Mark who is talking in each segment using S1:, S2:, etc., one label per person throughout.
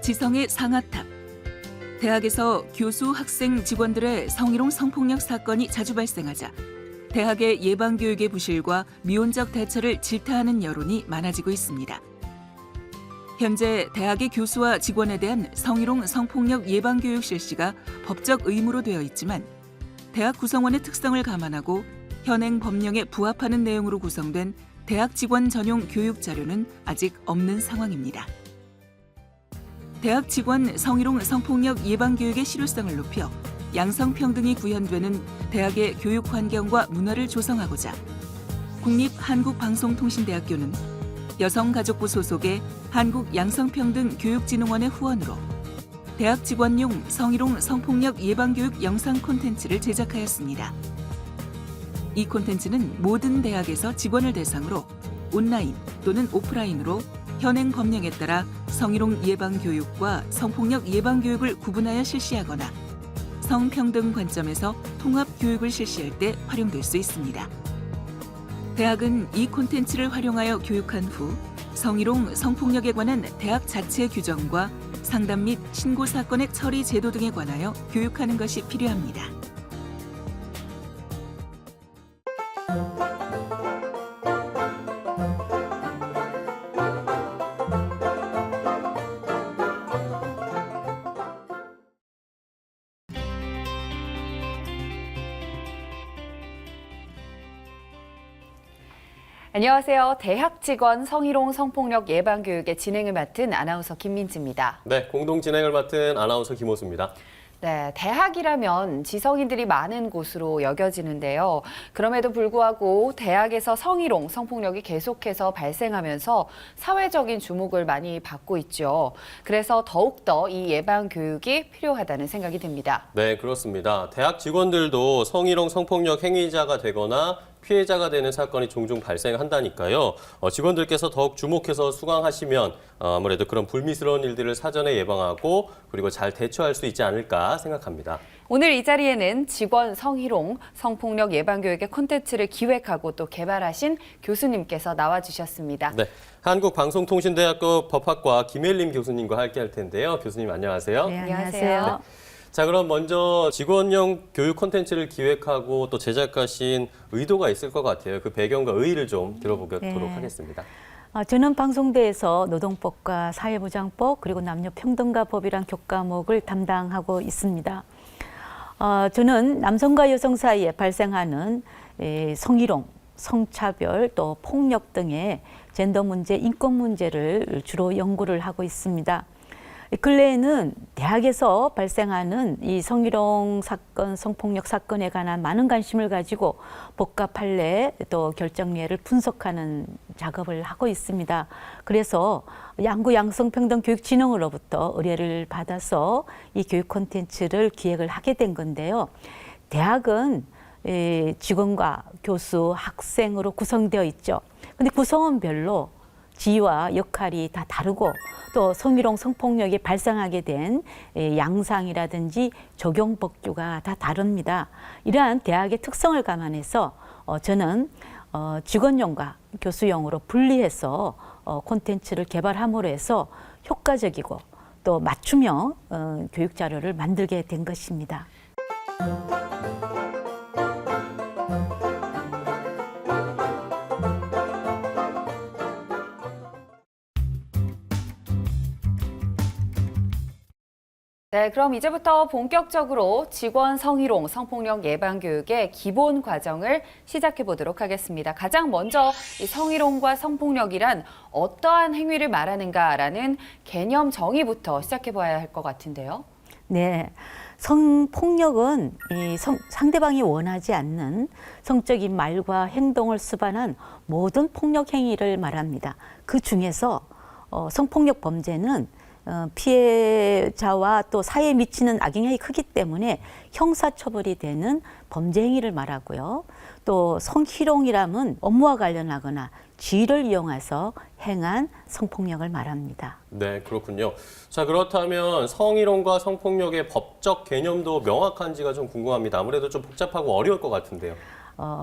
S1: 지성의 상아탑. 대학에서 교수, 학생, 직원들의 성희롱 성폭력 사건이 자주 발생하자 대학의 예방교육의 부실과 미온적 대처를 질타하는 여론이 많아지고 있습니다. 현재 대학의 교수와 직원에 대한 성희롱 성폭력 예방교육 실시가 법적 의무로 되어 있지만 대학 구성원의 특성을 감안하고 현행 법령에 부합하는 내용으로 구성된 대학 직원 전용 교육 자료는 아직 없는 상황입니다. 대학 직원 성희롱 성폭력 예방교육의 실효성을 높여 양성평등이 구현되는 대학의 교육 환경과 문화를 조성하고자 국립한국방송통신대학교는 여성가족부 소속의 한국양성평등교육진흥원의 후원으로 대학 직원용 성희롱 성폭력 예방교육 영상 콘텐츠를 제작하였습니다. 이 콘텐츠는 모든 대학에서 직원을 대상으로 온라인 또는 오프라인으로 현행 법령에 따라 성희롱 예방교육과 성폭력 예방교육을 구분하여 실시하거나 성평등 관점에서 통합교육을 실시할 때 활용될 수 있습니다. 대학은 이 콘텐츠를 활용하여 교육한 후 성희롱 성폭력에 관한 대학 자체 규정과 상담 및 신고 사건의 처리 제도 등에 관하여 교육하는 것이 필요합니다.
S2: 안녕하세요. 대학 직원 성희롱 성폭력 예방 교육의 진행을 맡은 아나운서 김민지입니다.
S3: 네, 공동 진행을 맡은 아나운서 김호수입니다.
S2: 네, 대학이라면 지성인들이 많은 곳으로 여겨지는데요. 그럼에도 불구하고 대학에서 성희롱, 성폭력이 계속해서 발생하면서 사회적인 주목을 많이 받고 있죠. 그래서 더욱더 이 예방 교육이 필요하다는 생각이 듭니다.
S3: 네, 그렇습니다. 대학 직원들도 성희롱, 성폭력 행위자가 되거나 피해자가 되는 사건이 종종 발생한다니까요. 직원들께서 더욱 주목해서 수강하시면 아무래도 그런 불미스러운 일들을 사전에 예방하고 그리고 잘 대처할 수 있지 않을까 생각합니다.
S2: 오늘 이 자리에는 직원 성희롱, 성폭력 예방교육의 콘텐츠를 기획하고 또 개발하신 교수님께서 나와주셨습니다.
S3: 네, 한국방송통신대학교 법학과 김혜림 교수님과 함께 할 텐데요. 교수님 안녕하세요.
S4: 네, 안녕하세요.
S3: 네. 자, 그럼 먼저 직원용 교육 콘텐츠를 기획하고 또 제작하신 의도가 있을 것 같아요. 그 배경과 의의를 좀 들어보도록 하겠습니다.
S4: 저는 방송대에서 노동법과 사회보장법 그리고 남녀평등가법이란 교과목을 담당하고 있습니다. 저는 남성과 여성 사이에 발생하는 성희롱, 성차별, 또 폭력 등의 젠더 문제, 인권 문제를 주로 연구를 하고 있습니다. 근래에는 대학에서 발생하는 이 성희롱 사건, 성폭력 사건에 관한 많은 관심을 가지고 법과 판례 또 결정례를 분석하는 작업을 하고 있습니다. 그래서 한국양성평등교육진흥원으로부터 의뢰를 받아서 이 교육 콘텐츠를 기획을 하게 된 건데요. 대학은 직원과 교수, 학생으로 구성되어 있죠. 근데 구성원별로 지위와 역할이 다 다르고 또 성희롱 성폭력이 발생하게 된 양상이라든지 적용 법규가 다 다릅니다. 이러한 대학의 특성을 감안해서 저는 직원용과 교수용으로 분리해서 콘텐츠를 개발함으로 해서 효과적이고 또 맞춤형 교육 자료를 만들게 된 것입니다.
S2: 네, 그럼 이제부터 본격적으로 직원 성희롱, 성폭력 예방 교육의 기본 과정을 시작해 보도록 하겠습니다. 가장 먼저 이 성희롱과 성폭력이란 어떠한 행위를 말하는가라는 개념 정의부터 시작해 봐야 할 것 같은데요.
S4: 네, 성폭력은 상대방이 원하지 않는 성적인 말과 행동을 수반한 모든 폭력 행위를 말합니다. 그 중에서 성폭력 범죄는 피해자와 또 사회에 미치는 악영향이 크기 때문에 형사처벌이 되는 범죄 행위를 말하고요. 또 성희롱이라면 업무와 관련하거나 지위를 이용해서 행한 성폭력을 말합니다.
S3: 네, 그렇군요. 자, 그렇다면 성희롱과 성폭력의 법적 개념도 명확한지가 좀 궁금합니다. 아무래도 좀 복잡하고 어려울 것 같은데요.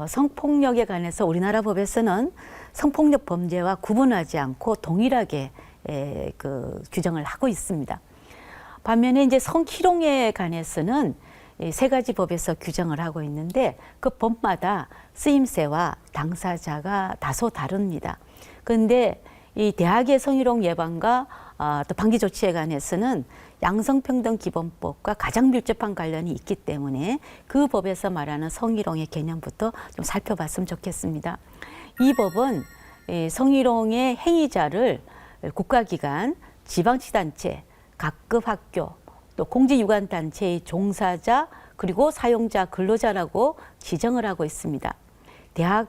S4: 성폭력에 관해서 우리나라 법에서는 성폭력 범죄와 구분하지 않고 동일하게 규정을 하고 있습니다. 반면에 이제 성희롱에 관해서는 이 세 가지 법에서 규정을 하고 있는데 그 법마다 쓰임새와 당사자가 다소 다릅니다. 그런데 이 대학의 성희롱 예방과 또 방지 조치에 관해서는 양성평등기본법과 가장 밀접한 관련이 있기 때문에 그 법에서 말하는 성희롱의 개념부터 좀 살펴봤으면 좋겠습니다. 이 법은 성희롱의 행위자를 국가기관, 지방자치단체, 각급 학교, 또 공직유관단체의 종사자 그리고 사용자, 근로자라고 지정을 하고 있습니다. 대학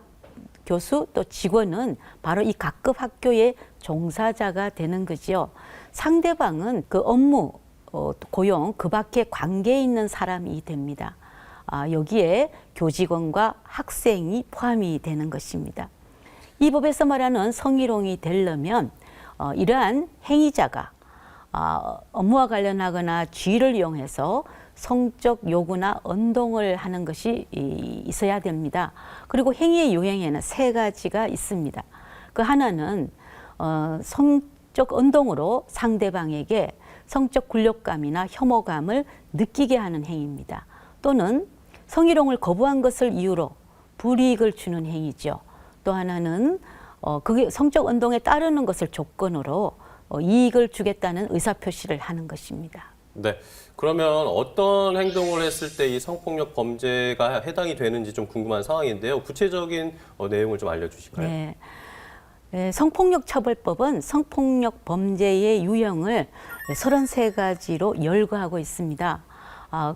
S4: 교수 또 직원은 바로 이 각급 학교의 종사자가 되는 거지요. 상대방은 그 업무, 고용, 그 밖에 관계에 있는 사람이 됩니다. 여기에 교직원과 학생이 포함이 되는 것입니다. 이 법에서 말하는 성희롱이 되려면 이러한 행위자가 업무와 관련하거나 지위를 이용해서 성적 요구나 언동을 하는 것이 있어야 됩니다. 그리고 행위의 유형에는 세 가지가 있습니다. 그 하나는 성적 언동으로 상대방에게 성적 굴욕감이나 혐오감을 느끼게 하는 행위입니다. 또는 성희롱을 거부한 것을 이유로 불이익을 주는 행위죠. 또 하나는 그게 성적 언동에 따르는 것을 조건으로 이익을 주겠다는 의사표시를 하는 것입니다.
S3: 네. 그러면 어떤 행동을 했을 때 이 성폭력 범죄가 해당이 되는지 좀 궁금한 상황인데요. 구체적인 내용을 좀 알려주실까요?
S4: 네. 성폭력처벌법은 성폭력 범죄의 유형을 33가지로 열거하고 있습니다.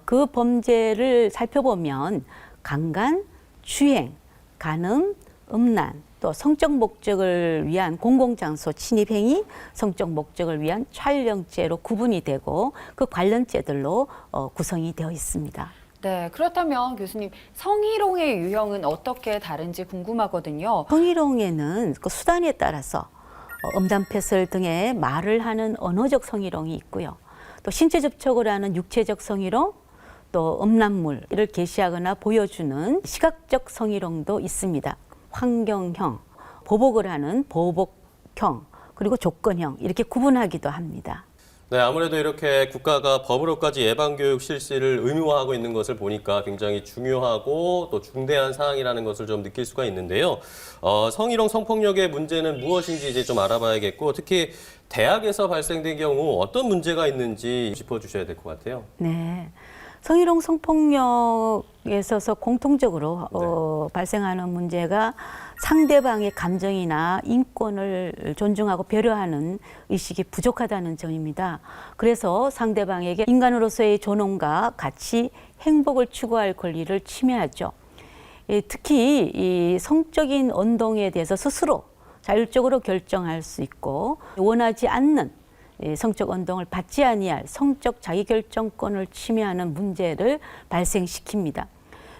S4: 그 범죄를 살펴보면 강간, 추행, 간음, 음란, 또 성적 목적을 위한 공공장소 침입행위, 성적 목적을 위한 촬영죄로 구분이 되고 그 관련 죄들로 구성이 되어 있습니다.
S2: 네, 그렇다면 교수님, 성희롱의 유형은 어떻게 다른지 궁금하거든요.
S4: 성희롱에는 그 수단에 따라서 음담패설 등의 말을 하는 언어적 성희롱이 있고요. 또 신체 접촉을 하는 육체적 성희롱, 또 음란물을 게시하거나 보여주는 시각적 성희롱도 있습니다. 환경형, 보복을 하는 보복형, 그리고 조건형 이렇게 구분하기도 합니다.
S3: 네, 아무래도 이렇게 국가가 법으로까지 예방교육 실시를 의무화하고 있는 것을 보니까 굉장히 중요하고 또 중대한 사항이라는 것을 좀 느낄 수가 있는데요. 성희롱, 성폭력의 문제는 무엇인지 이제 좀 알아봐야겠고 특히 대학에서 발생된 경우 어떤 문제가 있는지 짚어주셔야 될 것 같아요.
S4: 네. 성희롱, 성폭력에 있어서 공통적으로 발생하는 문제가 상대방의 감정이나 인권을 존중하고 배려하는 의식이 부족하다는 점입니다. 그래서 상대방에게 인간으로서의 존엄과 가치, 행복을 추구할 권리를 침해하죠. 특히 이 성적인 언동에 대해서 스스로 자율적으로 결정할 수 있고 원하지 않는 성적 언동을 받지 아니할 성적 자기결정권을 침해하는 문제를 발생시킵니다.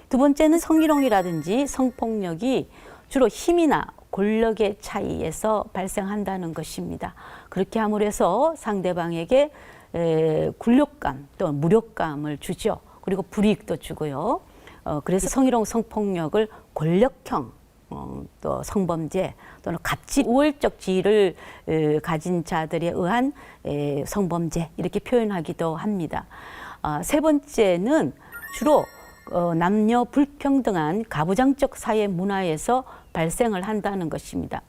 S4: 두 번째는 성희롱이라든지 성폭력이 주로 힘이나 권력의 차이에서 발생한다는 것입니다. 그렇게 함으로 해서 상대방에게 굴욕감 또 무력감을 주죠. 그리고 불이익도 주고요. 그래서 성희롱, 성폭력을 권력형 또 성범죄 또는 가치 우월적 지위를 가진 자들에 의한 성범죄 이렇게 표현하기도 합니다. 세 번째는 주로 남녀 불평등한 가부장적 사회 문화에서 발생을 한다는 것입니다.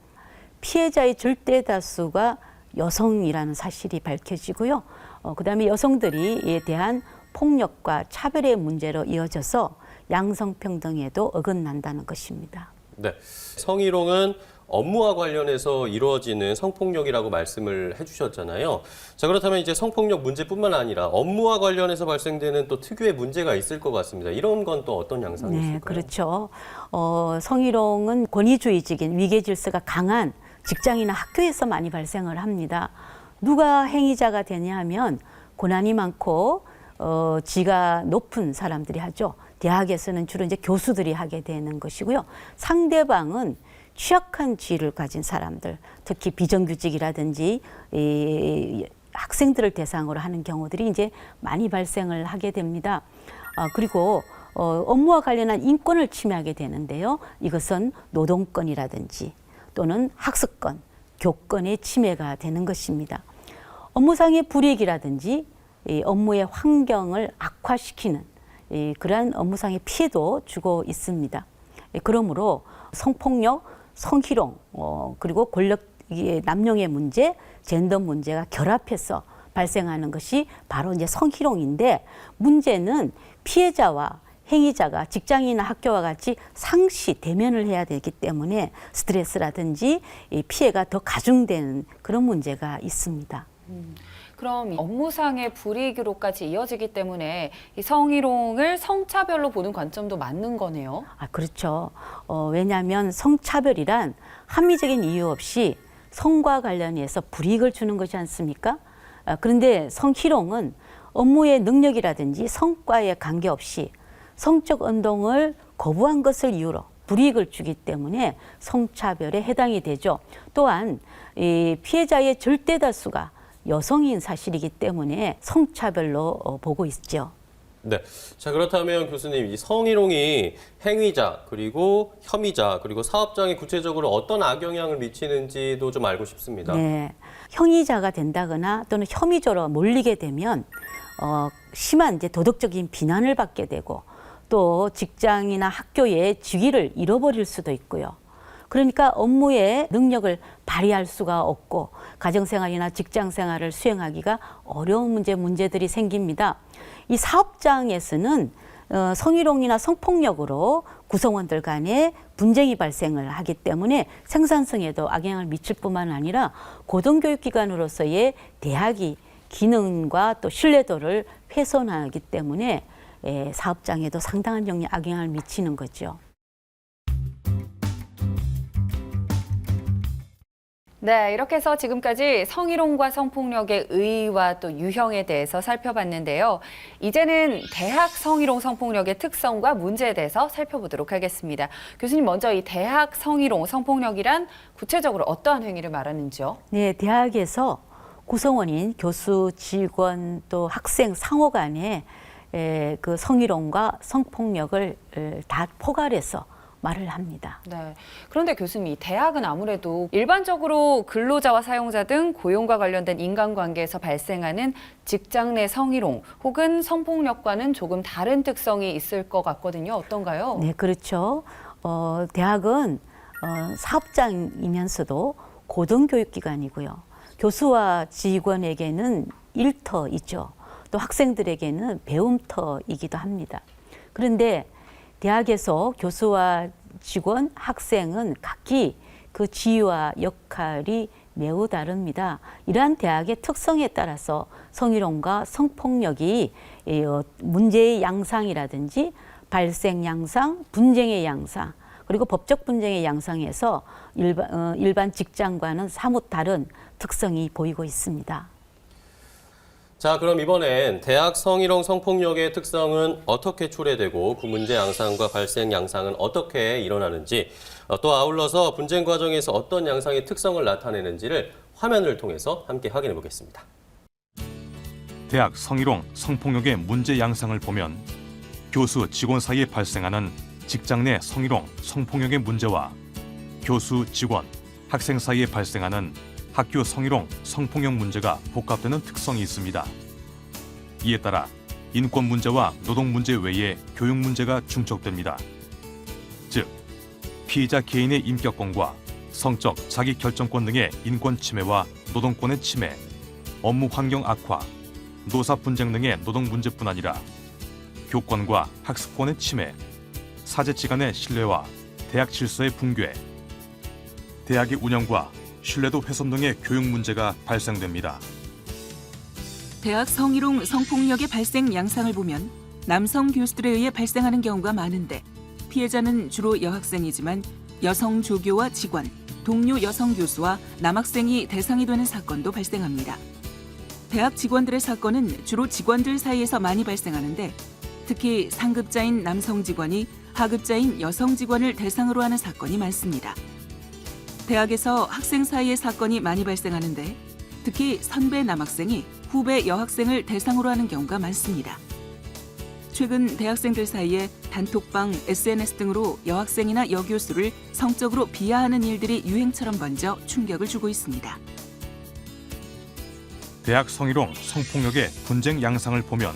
S4: 피해자의 절대 다수가 여성이라는 사실이 밝혀지고요. 그다음에 여성들이 대한 폭력과 차별의 문제로 이어져서 양성평등에도 어긋난다는 것입니다.
S3: 네, 성희롱은 업무와 관련해서 이루어지는 성폭력이라고 말씀을 해주셨잖아요. 자, 그렇다면 이제 성폭력 문제뿐만 아니라 업무와 관련해서 발생되는 또 특유의 문제가 있을 것 같습니다. 이런 건 또 어떤 양상이 있을까요?
S4: 네, 그렇죠. 성희롱은 권위주의적인 위계 질서가 강한 직장이나 학교에서 많이 발생을 합니다. 누가 행위자가 되냐 하면 고난이 많고 지가 높은 사람들이 하죠. 대학에서는 주로 이제 교수들이 하게 되는 것이고요. 상대방은 취약한 지위를 가진 사람들, 특히 비정규직이라든지 학생들을 대상으로 하는 경우들이 이제 많이 발생을 하게 됩니다. 그리고 업무와 관련한 인권을 침해하게 되는데요. 이것은 노동권이라든지 또는 학습권, 교권의 침해가 되는 것입니다. 업무상의 불이익이라든지 이 업무의 환경을 악화시키는 그러한 업무상의 피해도 주고 있습니다. 그러므로 성폭력, 성희롱, 그리고 권력 남용의 문제, 젠더 문제가 결합해서 발생하는 것이 바로 이제 성희롱인데, 문제는 피해자와 행위자가 직장이나 학교와 같이 상시 대면을 해야 되기 때문에 스트레스라든지 이 피해가 더 가중되는 그런 문제가 있습니다.
S2: 그럼 업무상의 불이익으로까지 이어지기 때문에 이 성희롱을 성차별로 보는 관점도 맞는 거네요.
S4: 그렇죠. 왜냐하면 성차별이란 합리적인 이유 없이 성과 관련해서 불이익을 주는 것이 않습니까? 그런데 성희롱은 업무의 능력이라든지 성과에 관계없이 성적 운동을 거부한 것을 이유로 불이익을 주기 때문에 성차별에 해당이 되죠. 또한 이 피해자의 절대 다수가 여성인 사실이기 때문에 성차별로 보고 있죠.
S3: 네. 자, 그렇다면 교수님, 이 성희롱이 행위자, 그리고 혐의자, 그리고 사업장에 구체적으로 어떤 악영향을 미치는지도 좀 알고 싶습니다.
S4: 네. 행위자가 된다거나 또는 혐의자로 몰리게 되면 심한 이제 도덕적인 비난을 받게 되고, 또 직장이나 학교의 직위를 잃어버릴 수도 있고요. 그러니까 업무의 능력을 발휘할 수가 없고 가정생활이나 직장생활을 수행하기가 어려운 문제들이 생깁니다. 이 사업장에서는 성희롱이나 성폭력으로 구성원들 간에 분쟁이 발생을 하기 때문에 생산성에도 악영향을 미칠 뿐만 아니라 고등교육기관으로서의 대학이 기능과 또 신뢰도를 훼손하기 때문에 사업장에도 상당한 악영향을 미치는 거죠.
S2: 네, 이렇게 해서 지금까지 성희롱과 성폭력의 의의와 또 유형에 대해서 살펴봤는데요. 이제는 대학 성희롱 성폭력의 특성과 문제에 대해서 살펴보도록 하겠습니다. 교수님, 먼저 이 대학 성희롱 성폭력이란 구체적으로 어떠한 행위를 말하는지요?
S4: 네, 대학에서 구성원인 교수, 직원, 또 학생 상호 간에 그 성희롱과 성폭력을 다 포괄해서 말을 합니다.
S2: 네. 그런데 교수님, 대학은 아무래도 일반적으로 근로자와 사용자 등 고용과 관련된 인간관계에서 발생하는 직장 내 성희롱 혹은 성폭력과는 조금 다른 특성이 있을 것 같거든요. 어떤가요?
S4: 네, 그렇죠. 대학은 사업장이면서도 고등교육기관이고요. 교수와 직원에게는 일터이죠. 또 학생들에게는 배움터이기도 합니다. 그런데 대학에서 교수와 직원, 학생은 각기 그 지위와 역할이 매우 다릅니다. 이러한 대학의 특성에 따라서 성희롱과 성폭력이 문제의 양상이라든지 발생 양상, 분쟁의 양상, 그리고 법적 분쟁의 양상에서 일반 직장과는 사뭇 다른 특성이 보이고 있습니다.
S3: 자, 그럼 이번엔 대학 성희롱 성폭력의 특성은 어떻게 초래되고 그 문제 양상과 발생 양상은 어떻게 일어나는지, 또 아울러서 분쟁 과정에서 어떤 양상의 특성을 나타내는지를 화면을 통해서 함께 확인해 보겠습니다.
S5: 대학 성희롱 성폭력의 문제 양상을 보면 교수, 직원 사이에 발생하는 직장 내 성희롱 성폭력의 문제와 교수, 직원, 학생 사이에 발생하는 학교 성희롱, 성폭력 문제가 복합되는 특성이 있습니다. 이에 따라 인권 문제와 노동 문제 외에 교육 문제가 중첩됩니다. 즉, 피의자 개인의 인격권과 성적 자기 결정권 등의 인권 침해와 노동권의 침해, 업무 환경 악화, 노사 분쟁 등의 노동 문제뿐 아니라 교권과 학습권의 침해, 사제치 간의 신뢰와 대학 질서의 붕괴, 대학의 운영과 신뢰도 훼손 등의 교육 문제가 발생됩니다.
S1: 대학 성희롱 성폭력의 발생 양상을 보면 남성 교수들에 의해 발생하는 경우가 많은데, 피해자는 주로 여학생이지만 여성 조교와 직원, 동료 여성 교수와 남학생이 대상이 되는 사건도 발생합니다. 대학 직원들의 사건은 주로 직원들 사이에서 많이 발생하는데, 특히 상급자인 남성 직원이 하급자인 여성 직원을 대상으로 하는 사건이 많습니다. 대학에서 학생 사이의 사건이 많이 발생하는데, 특히 선배 남학생이 후배 여학생을 대상으로 하는 경우가 많습니다. 최근 대학생들 사이에 단톡방, SNS 등으로 여학생이나 여교수를 성적으로 비하하는 일들이 유행처럼 번져 충격을 주고 있습니다.
S5: 대학 성희롱 성폭력의 분쟁 양상을 보면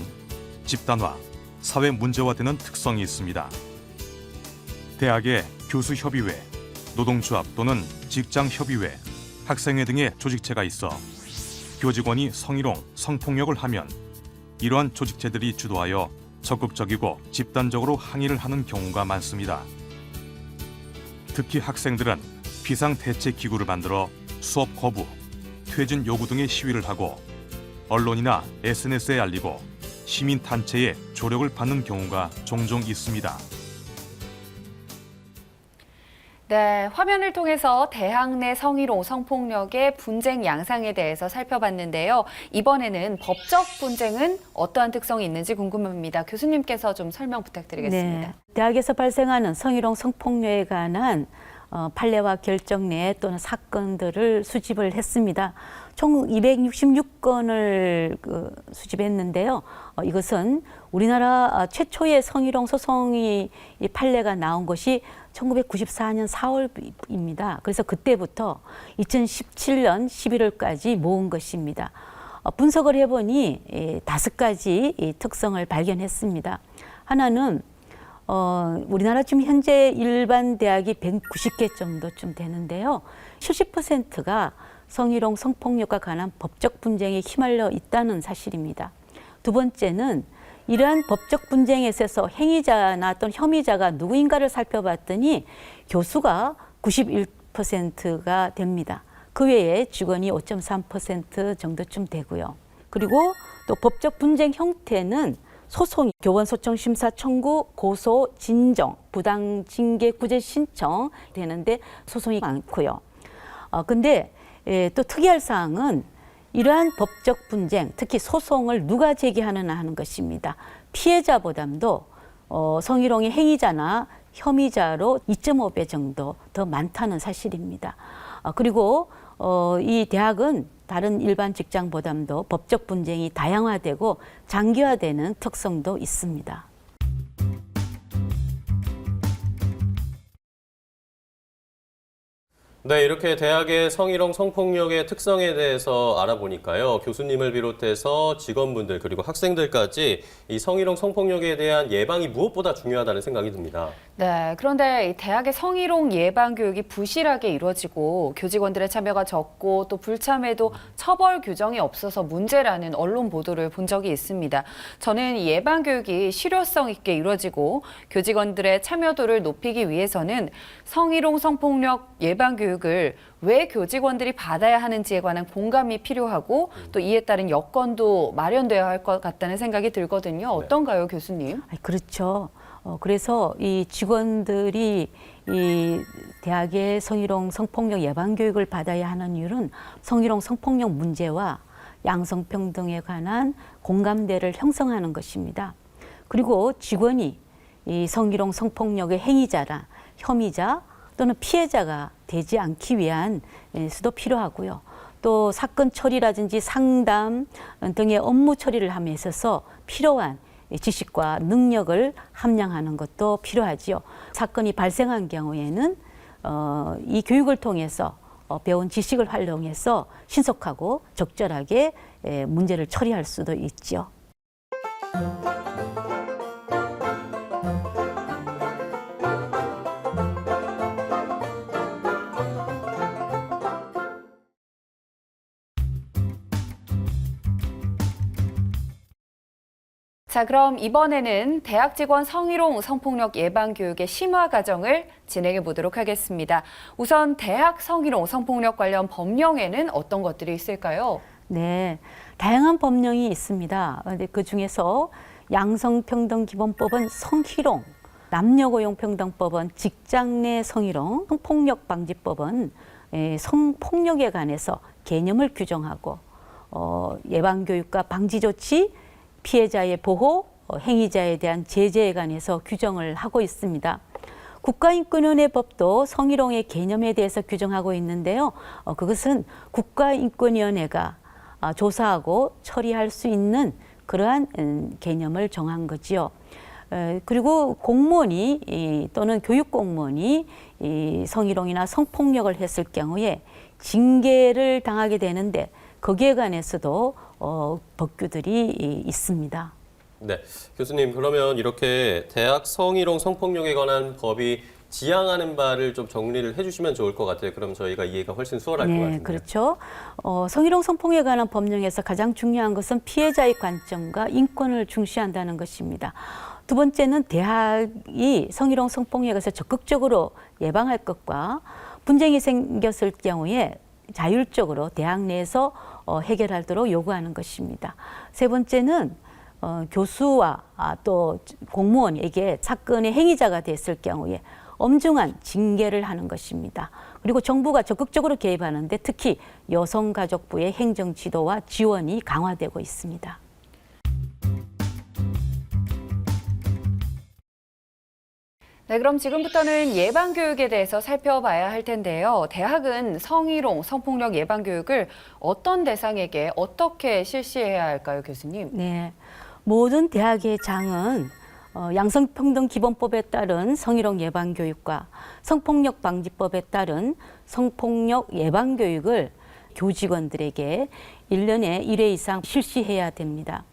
S5: 집단화, 사회 문제화되는 특성이 있습니다. 대학의 교수협의회, 노동조합 또는 직장협의회, 학생회 등의 조직체가 있어 교직원이 성희롱, 성폭력을 하면 이러한 조직체들이 주도하여 적극적이고 집단적으로 항의를 하는 경우가 많습니다. 특히 학생들은 비상대책기구를 만들어 수업 거부, 퇴진 요구 등의 시위를 하고 언론이나 SNS에 알리고 시민단체의 조력을 받는 경우가 종종 있습니다.
S2: 네, 화면을 통해서 대학 내 성희롱, 성폭력의 분쟁 양상에 대해서 살펴봤는데요. 이번에는 법적 분쟁은 어떠한 특성이 있는지 궁금합니다. 교수님께서 좀 설명 부탁드리겠습니다.
S4: 네, 대학에서 발생하는 성희롱, 성폭력에 관한 판례와 결정 내 또는 사건들을 수집을 했습니다. 총 266건을 수집했는데요. 이것은 우리나라 최초의 성희롱 소송이 이 판례가 나온 것이 1994년 4월입니다. 그래서 그때부터 2017년 11월까지 모은 것입니다. 분석을 해보니 5가지 특성을 발견했습니다. 하나는 우리나라 지금 현재 일반 대학이 190개 정도쯤 되는데요. 70%가 성희롱, 성폭력과 관한 법적 분쟁에 휘말려 있다는 사실입니다. 두 번째는 이러한 법적 분쟁에 있어서 행위자나 또는 혐의자가 누구인가를 살펴봤더니 교수가 91%가 됩니다. 그 외에 직원이 5.3% 정도쯤 되고요. 그리고 또 법적 분쟁 형태는 소송, 교원 소청 심사 청구, 고소, 진정, 부당 징계 구제 신청 되는데 소송이 많고요. 근데 또 특이할 사항은 이러한 법적 분쟁, 특히 소송을 누가 제기하느냐 하는 것입니다. 피해자보다도 성희롱의 행위자나 혐의자로 2.5배 정도 더 많다는 사실입니다. 그리고 이 대학은 다른 일반 직장보다도 법적 분쟁이 다양화되고 장기화되는 특성도 있습니다.
S3: 네, 이렇게 대학의 성희롱, 성폭력의 특성에 대해서 알아보니까요. 교수님을 비롯해서 직원분들 그리고 학생들까지 이 성희롱, 성폭력에 대한 예방이 무엇보다 중요하다는 생각이 듭니다.
S2: 네, 그런데 이 대학의 성희롱 예방 교육이 부실하게 이루어지고 교직원들의 참여가 적고 또 불참해도 처벌 규정이 없어서 문제라는 언론 보도를 본 적이 있습니다. 저는 이 예방 교육이 실효성 있게 이루어지고 교직원들의 참여도를 높이기 위해서는 성희롱, 성폭력 예방 교육을 왜 교직원들이 받아야 하는지에 관한 공감이 필요하고 또 이에 따른 여건도 마련되어야 할 것 같다는 생각이 들거든요. 어떤가요, 교수님?
S4: 그렇죠. 그래서 이 직원들이 이 대학의 성희롱, 성폭력 예방 교육을 받아야 하는 이유는 성희롱, 성폭력 문제와 양성평등에 관한 공감대를 형성하는 것입니다. 그리고 직원이 이 성희롱, 성폭력의 행위자나 혐의자 또는 피해자가 되지 않기 위한 수도 필요하고요. 또 사건 처리라든지 상담 등의 업무 처리를 함에 있어서 필요한 지식과 능력을 함양하는 것도 필요하지요. 사건이 발생한 경우에는 이 교육을 통해서 배운 지식을 활용해서 신속하고 적절하게 문제를 처리할 수도 있지요.
S2: 자, 그럼 이번에는 대학 직원 성희롱, 성폭력 예방 교육의 심화 과정을 진행해 보도록 하겠습니다. 우선 대학 성희롱, 성폭력 관련 법령에는 어떤 것들이 있을까요?
S4: 네, 다양한 법령이 있습니다. 근데 그 중에서 양성평등기본법은 성희롱, 남녀고용평등법은 직장 내 성희롱, 성폭력방지법은 성폭력에 관해서 개념을 규정하고 예방교육과 방지조치, 피해자의 보호, 행위자에 대한 제재에 관해서 규정을 하고 있습니다. 국가인권위원회법도 성희롱의 개념에 대해서 규정하고 있는데요. 그것은 국가인권위원회가 조사하고 처리할 수 있는 그러한 개념을 정한 거지요. 그리고 공무원이 또는 교육공무원이 이 성희롱이나 성폭력을 했을 경우에 징계를 당하게 되는데 거기에 관해서도 법규들이 있습니다.
S3: 네, 교수님 그러면 이렇게 대학 성희롱 성폭력에 관한 법이 지향하는 바를 좀 정리를 해주시면 좋을 것 같아요. 그럼 저희가 이해가 훨씬 수월할 것 같은데요.
S4: 그렇죠. 성희롱 성폭력에 관한 법령에서 가장 중요한 것은 피해자의 관점과 인권을 중시한다는 것입니다. 두 번째는 대학이 성희롱 성폭력에서 적극적으로 예방할 것과 분쟁이 생겼을 경우에 자율적으로 대학 내에서 해결하도록 요구하는 것입니다. 세 번째는 교수와 또 공무원에게 사건의 행위자가 됐을 경우에 엄중한 징계를 하는 것입니다. 그리고 정부가 적극적으로 개입하는데 특히 여성가족부의 행정 지도와 지원이 강화되고 있습니다.
S2: 네, 그럼 지금부터는 예방교육에 대해서 살펴봐야 할 텐데요. 대학은 성희롱, 성폭력 예방교육을 어떤 대상에게 어떻게 실시해야 할까요, 교수님?
S4: 네, 모든 대학의 장은 양성평등기본법에 따른 성희롱 예방교육과 성폭력 방지법에 따른 성폭력 예방교육을 교직원들에게 1년에 1회 이상 실시해야 됩니다.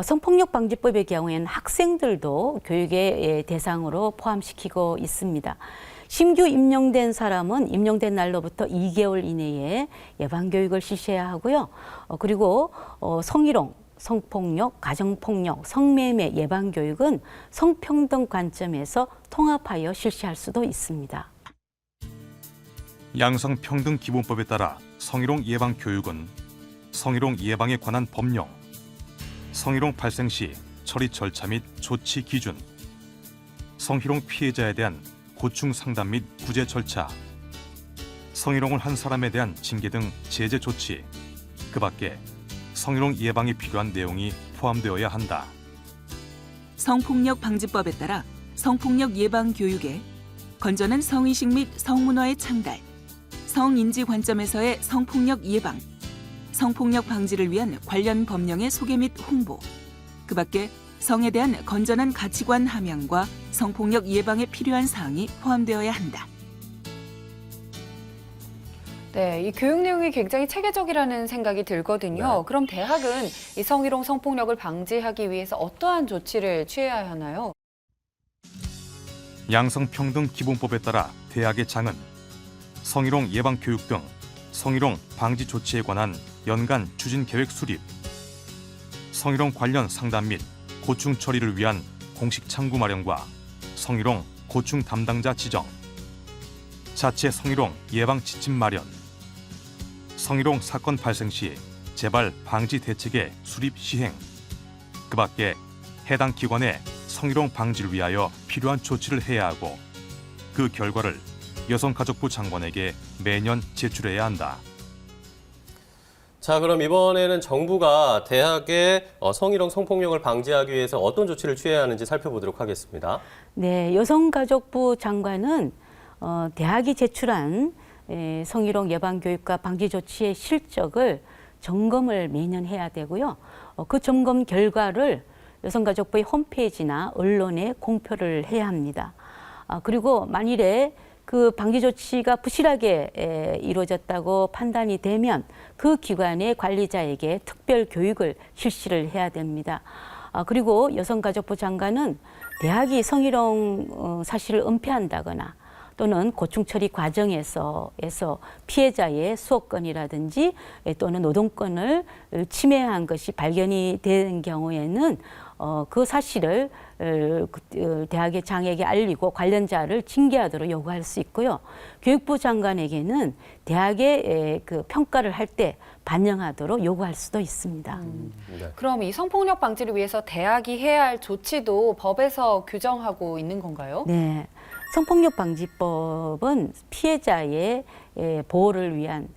S4: 성폭력 방지법의 경우에는 학생들도 교육의 대상으로 포함시키고 있습니다. 신규 임용된 사람은 임용된 날로부터 2개월 이내에 예방교육을 실시해야 하고요. 그리고 성희롱, 성폭력, 가정폭력, 성매매 예방교육은 성평등 관점에서 통합하여 실시할 수도 있습니다.
S5: 양성평등기본법에 따라 성희롱 예방교육은 성희롱 예방에 관한 법령, 성희롱 발생 시 처리 절차 및 조치 기준, 성희롱 피해자에 대한 고충 상담 및 구제 절차, 성희롱을 한 사람에 대한 징계 등 제재 조치, 그 밖에 성희롱 예방에 필요한 내용이 포함되어야 한다.
S1: 성폭력 방지법에 따라 성폭력 예방 교육에 건전한 성의식 및 성문화의 창달, 성인지 관점에서의 성폭력 예방, 성폭력 방지를 위한 관련 법령의 소개 및 홍보, 그 밖에 성에 대한 건전한 가치관 함양과 성폭력 예방에 필요한 사항이 포함되어야 한다.
S2: 네, 이 교육 내용이 굉장히 체계적이라는 생각이 들거든요.
S3: 네.
S2: 그럼 대학은 이 성희롱 성폭력을 방지하기 위해서 어떠한 조치를 취해야 하나요?
S5: 양성평등기본법에 따라 대학의 장은 성희롱 예방교육 등 성희롱 방지 조치에 관한 연간 추진계획 수립, 성희롱 관련 상담 및 고충 처리를 위한 공식 창구 마련과 성희롱 고충 담당자 지정, 자체 성희롱 예방 지침 마련, 성희롱 사건 발생 시 재발 방지 대책의 수립 시행, 그 밖에 해당 기관의 성희롱 방지를 위하여 필요한 조치를 해야 하고 그 결과를 여성가족부 장관에게 매년 제출해야 한다.
S3: 자, 그럼 이번에는 정부가 대학의 성희롱 성폭력을 방지하기 위해서 어떤 조치를 취해야 하는지 살펴보도록 하겠습니다.
S4: 네, 여성가족부 장관은 대학이 제출한 성희롱 예방교육과 방지 조치의 실적을 점검을 매년 해야 되고요. 그 점검 결과를 여성가족부의 홈페이지나 언론에 공표를 해야 합니다. 그리고 만일에 그 방지 조치가 부실하게 이루어졌다고 판단이 되면 그 기관의 관리자에게 특별 교육을 실시를 해야 됩니다. 그리고 여성가족부 장관은 대학이 성희롱 사실을 은폐한다거나 또는 고충 처리 과정에서 피해자의 수호권이라든지 또는 노동권을 침해한 것이 발견이 된 경우에는 그 사실을 대학의 장에게 알리고 관련자를 징계하도록 요구할 수 있고요. 교육부 장관에게는 대학의 그 평가를 할 때 반영하도록 요구할 수도 있습니다.
S3: 네.
S2: 그럼 이 성폭력 방지를 위해서 대학이 해야 할 조치도 법에서 규정하고 있는 건가요?
S4: 네. 성폭력 방지법은 피해자의 보호를 위한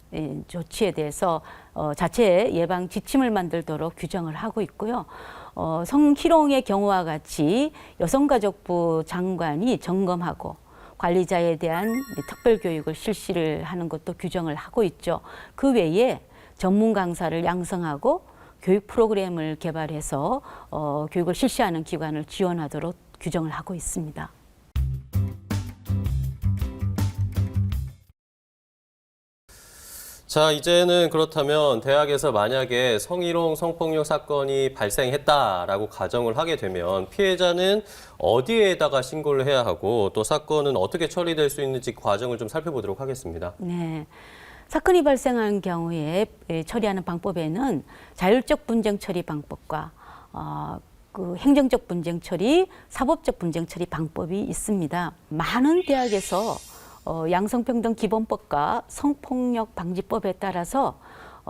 S4: 조치에 대해서 자체 예방 지침을 만들도록 규정을 하고 있고요. 성희롱의 경우와 같이 여성가족부 장관이 점검하고 관리자에 대한 특별 교육을 실시를 하는 것도 규정을 하고 있죠. 그 외에 전문 강사를 양성하고 교육 프로그램을 개발해서 교육을 실시하는 기관을 지원하도록 규정을 하고 있습니다.
S3: 자, 이제는 그렇다면 대학에서 만약에 성희롱 성폭력 사건이 발생했다라고 가정을 하게 되면 피해자는 어디에다가 신고를 해야 하고 또 사건은 어떻게 처리될 수 있는지 과정을 좀 살펴보도록 하겠습니다.
S4: 네. 사건이 발생한 경우에 처리하는 방법에는 자율적 분쟁 처리 방법과 그 행정적 분쟁 처리, 사법적 분쟁 처리 방법이 있습니다. 많은 대학에서 양성평등 기본법과 성폭력 방지법에 따라서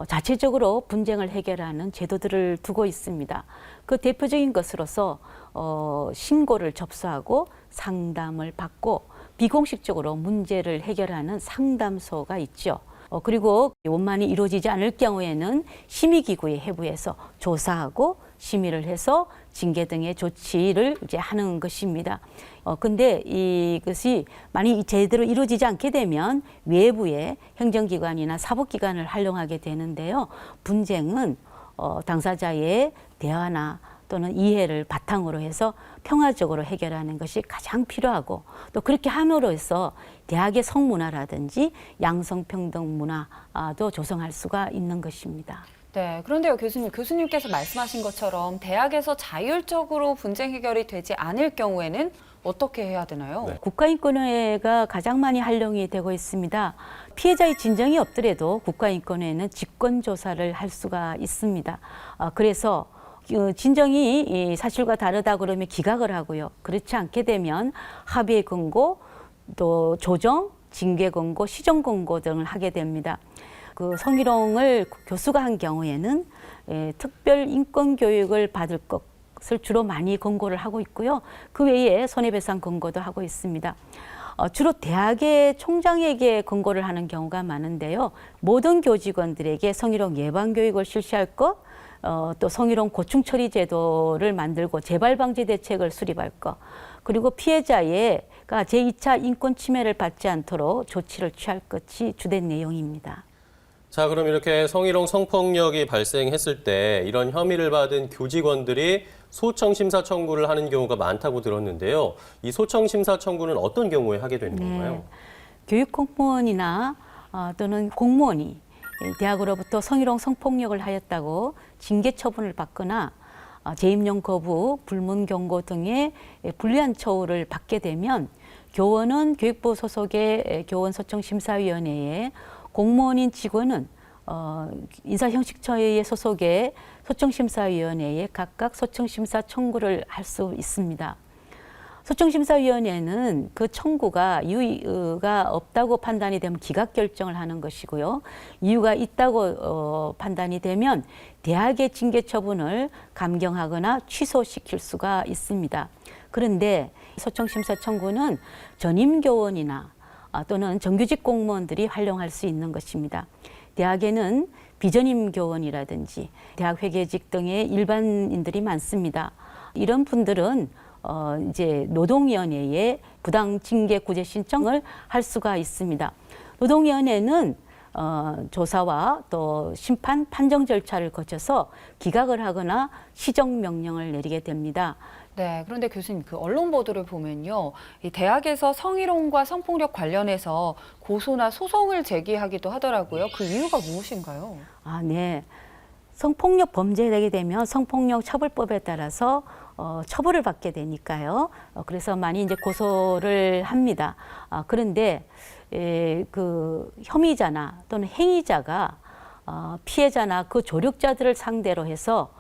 S4: 자체적으로 분쟁을 해결하는 제도들을 두고 있습니다. 그 대표적인 것으로서 신고를 접수하고 상담을 받고 비공식적으로 문제를 해결하는 상담소가 있죠. 그리고 원만히 이루어지지 않을 경우에는 심의기구에 해부해서 조사하고 심의를 해서 징계 등의 조치를 이제 하는 것입니다. 근데 이것이 만약 제대로 이루어지지 않게 되면 외부의 행정기관이나 사법기관을 활용하게 되는데요. 분쟁은 당사자의 대화나 또는 이해를 바탕으로 해서 평화적으로 해결하는 것이 가장 필요하고 또 그렇게 함으로 해서 대학의 성문화라든지 양성평등 문화도 조성할 수가 있는 것입니다.
S2: 네, 그런데요, 교수님께서 말씀하신 것처럼 대학에서 자율적으로 분쟁 해결이 되지 않을 경우에는 어떻게 해야 되나요?
S3: 네.
S4: 국가인권위가 가장 많이 활용이 되고 있습니다. 피해자의 진정이 없더라도 국가인권위는 직권조사를 할 수가 있습니다. 그래서 진정이 사실과 다르다 그러면 기각을 하고요. 그렇지 않게 되면 합의 권고, 또 조정, 징계 권고, 시정 권고 등을 하게 됩니다. 그 성희롱을 교수가 한 경우에는 특별 인권 교육을 받을 것을 주로 많이 권고를 하고 있고요. 그 외에 손해배상 권고도 하고 있습니다. 주로 대학의 총장에게 권고를 하는 경우가 많은데요. 모든 교직원들에게 성희롱 예방 교육을 실시할 것, 또 성희롱 고충 처리 제도를 만들고 재발 방지 대책을 수립할 것, 그리고 피해자가 제2차 인권 침해를 받지 않도록 조치를 취할 것이 주된 내용입니다.
S3: 자, 그럼 이렇게 성희롱 성폭력이 발생했을 때 이런 혐의를 받은 교직원들이 소청심사 청구를 하는 경우가 많다고 들었는데요. 이 소청심사 청구는 어떤 경우에 하게 되는 건가요?
S4: 교육공무원이나 또는 공무원이 대학으로부터 성희롱 성폭력을 하였다고 징계 처분을 받거나 재임용 거부, 불문 경고 등의 불리한 처우를 받게 되면 교원은 교육부 소속의 교원소청심사위원회에, 공무원인 직원은 인사형식처의 소속의 소청심사위원회에 각각 소청심사 청구를 할 수 있습니다. 소청심사위원회는 그 청구가 이유가 없다고 판단이 되면 기각 결정을 하는 것이고요. 이유가 있다고 판단이 되면 대학의 징계 처분을 감경하거나 취소시킬 수가 있습니다. 그런데 소청심사 청구는 전임 교원이나 또는 정규직 공무원들이 활용할 수 있는 것입니다. 대학에는 비전임 교원이라든지 대학 회계직 등의 일반인들이 많습니다. 이런 분들은 이제 노동위원회에 부당 징계 구제 신청을 할 수가 있습니다. 노동위원회는 조사와 또 심판, 판정 절차를 거쳐서 기각을 하거나 시정 명령을 내리게 됩니다.
S2: 네, 그런데 교수님, 그 언론 보도를 보면요, 이 대학에서 성희롱과 성폭력 관련해서 고소나 소송을 제기하기도 하더라고요. 그 이유가 무엇인가요?
S4: 네. 성폭력 범죄가 되게 되면 성폭력 처벌법에 따라서 처벌을 받게 되니까요. 그래서 많이 이제 고소를 합니다. 그런데 그 혐의자나 또는 행위자가 피해자나 그 조력자들을 상대로 해서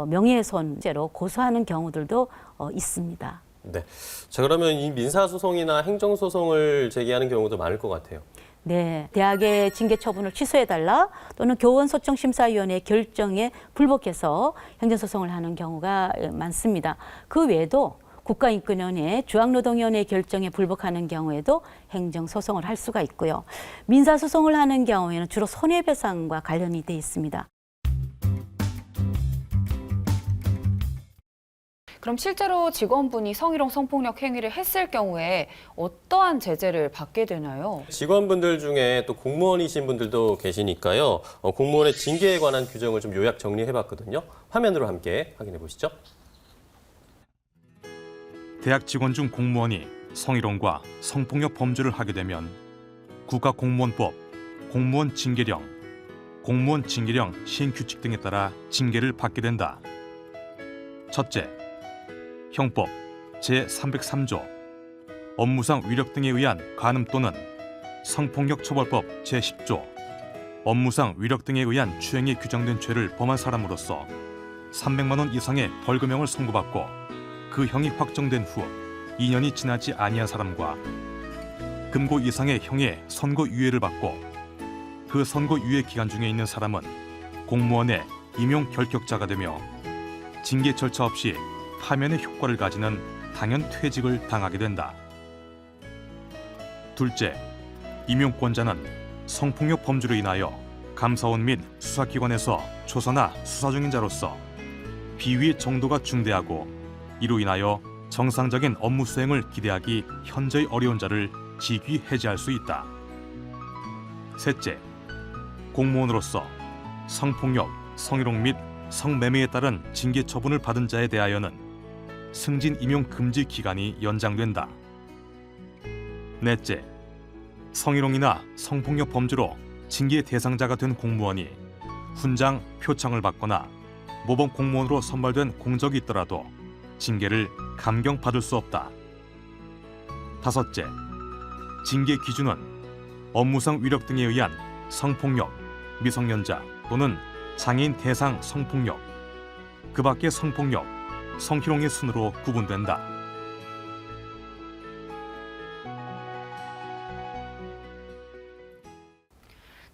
S4: 명예훼손죄로 고소하는 경우들도 있습니다.
S3: 네. 자, 그러면 이 민사소송이나 행정소송을 제기하는 경우도 많을 것 같아요.
S4: 네, 대학의 징계 처분을 취소해달라 또는 교원소청심사위원회 결정에 불복해서 행정소송을 하는 경우가 많습니다. 그 외에도 국가인권위원회, 중앙노동위원회 결정에 불복하는 경우에도 행정소송을 할 수가 있고요. 민사소송을 하는 경우에는 주로 손해배상과 관련이 돼 있습니다.
S2: 그럼 실제로 직원분이 성희롱 성폭력 행위를 했을 경우에 어떠한 제재를 받게 되나요?
S3: 직원분들 중에 또 공무원이신 분들도 계시니까요. 공무원의 징계에 관한 규정을 좀 요약 정리해봤거든요. 화면으로 함께 확인해 보시죠.
S5: 대학 직원 중 공무원이 성희롱과 성폭력 범죄를 하게 되면 국가공무원법, 공무원 징계령, 공무원 징계령 시행규칙 등에 따라 징계를 받게 된다. 첫째, 형법 제303조 업무상 위력 등에 의한 간음 또는 성폭력 처벌법 제10조 업무상 위력 등에 의한 추행이 규정된 죄를 범한 사람으로서 300만 원 이상의 벌금형을 선고받고 그 형이 확정된 후 2년이 지나지 아니한 사람과 금고 이상의 형의 선고유예를 받고 그 선고유예 기간 중에 있는 사람은 공무원의 임용 결격자가 되며 징계 절차 없이 파면의 효과를 가지는 당연 퇴직을 당하게 된다. 둘째, 임용권자는 성폭력 범죄로 인하여 감사원 및 수사기관에서 조사나 수사 중인 자로서 비위의 정도가 중대하고 이로 인하여 정상적인 업무 수행을 기대하기 현저히 어려운 자를 직위 해제할 수 있다. 셋째, 공무원으로서 성폭력, 성희롱 및 성매매에 따른 징계 처분을 받은 자에 대하여는 승진 임용 금지 기간이 연장된다. 넷째, 성희롱이나 성폭력 범죄로 징계 대상자가 된 공무원이 훈장, 표창을 받거나 모범 공무원으로 선발된 공적이 있더라도 징계를 감경받을 수 없다. 다섯째, 징계 기준은 업무상 위력 등에 의한 성폭력, 미성년자 또는 장애인 대상 성폭력, 그 밖의 성폭력, 성희롱의 순으로 구분된다.